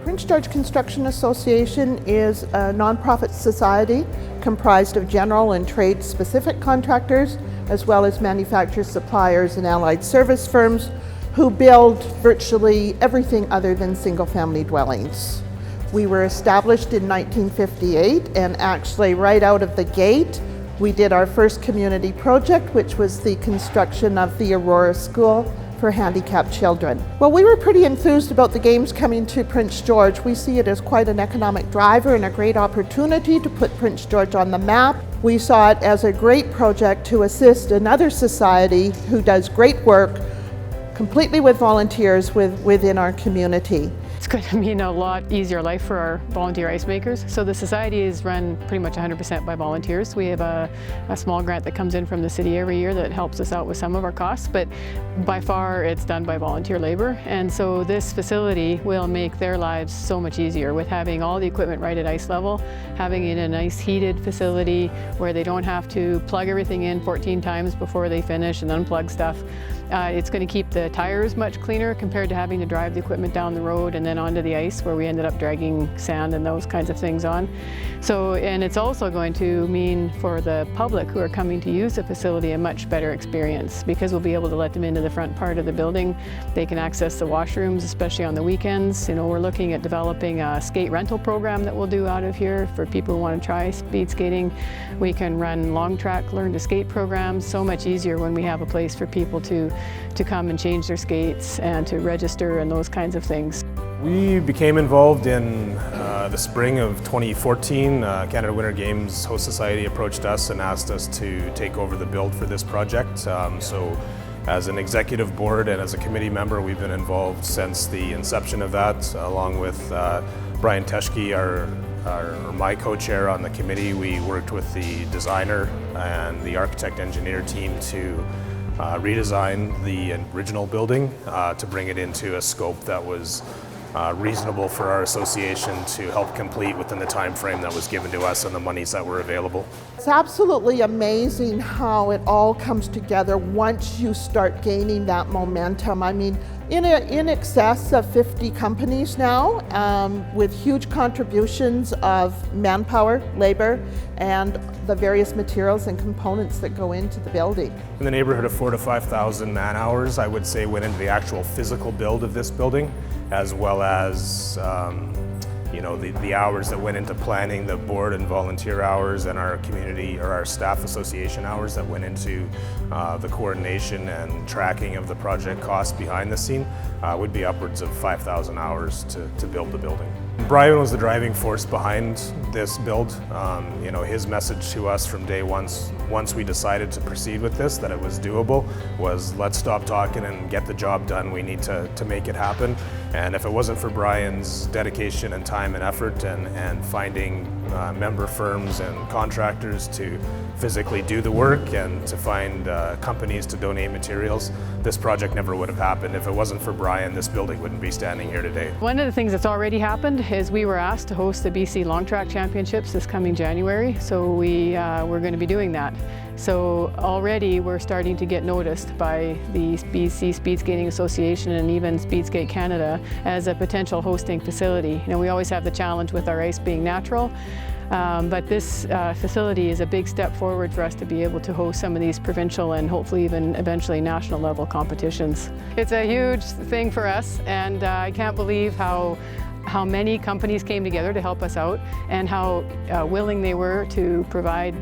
Prince George Construction Association is a nonprofit society comprised of general and trade-specific contractors, as well as manufacturers, suppliers, and allied service firms who build virtually everything other than single-family dwellings. We were established in 1958, and actually right out of the gate, we did our first community project, which was the construction of the Aurora School for handicapped children. Well, we were pretty enthused about the games coming to Prince George. We see it as quite an economic driver and a great opportunity to put Prince George on the map. We saw it as a great project to assist another society who does great work completely with volunteers within our community. It's going to mean a lot easier life for our volunteer ice makers. So the society is run pretty much 100% by volunteers. We have a small grant that comes in from the city every year that helps us out with some of our costs, but by far it's done by volunteer labor. And so this facility will make their lives so much easier with having all the equipment right at ice level, having it in a nice heated facility where they don't have to plug everything in 14 times before they finish and unplug stuff. It's going to keep the tires much cleaner compared to having to drive the equipment down the road and then onto the ice where we ended up dragging sand and those kinds of things on. So, and it's also going to mean for the public who are coming to use the facility a much better experience because we'll be able to let them into the front part of the building. They can access the washrooms, especially on the weekends. You know, we're looking at developing a skate rental program that we'll do out of here for people who want to try speed skating. We can run long track learn to skate programs. So much easier when we have a place for people to come and change their skates and to register and those kinds of things. We became involved in the spring of 2014. Canada Winter Games Host Society approached us and asked us to take over the build for this project. So as an executive board and as a committee member, we've been involved since the inception of that, along with Brian Teschke, my co-chair on the committee. We worked with the designer and the architect-engineer team to redesign the original building to bring it into a scope that was reasonable for our association to help complete within the time frame that was given to us and the monies that were available. It's absolutely amazing how it all comes together once you start gaining that momentum. I mean, in excess of 50 companies now, with huge contributions of manpower, labor, and the various materials and components that go into the building. In the neighborhood of 4,000 to 5,000 man hours, I would say, went into the actual physical build of this building, as well as you know, the hours that went into planning, the board and volunteer hours, and our community or our staff association hours that went into the coordination and tracking of the project costs behind the scene would be upwards of 5,000 hours to build the building. Brian was the driving force behind this build. You know, his message to us from day one, once we decided to proceed with this, that it was doable, was let's stop talking and get the job done. We need to make it happen. And if it wasn't for Brian's dedication and time and effort and finding member firms and contractors to physically do the work and to find companies to donate materials, this project never would have happened. If it wasn't for Brian, this building wouldn't be standing here today. One of the things that's already happened is we were asked to host the BC Long Track Championships this coming January, so we're going to be doing that. So already we're starting to get noticed by the BC Speed Skating Association and even Speed Skate Canada as a potential hosting facility. You know, we always have the challenge with our ice being natural, but this facility is a big step forward for us to be able to host some of these provincial and hopefully even eventually national level competitions. It's a huge thing for us, and I can't believe how many companies came together to help us out and how willing they were to provide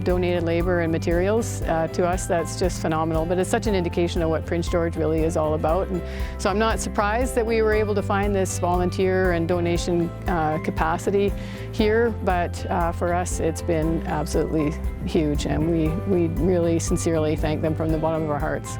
donated labor and materials to us. That's just phenomenal, but it's such an indication of what Prince George really is all about. And so I'm not surprised that we were able to find this volunteer and donation capacity here, but for us it's been absolutely huge, and we really sincerely thank them from the bottom of our hearts.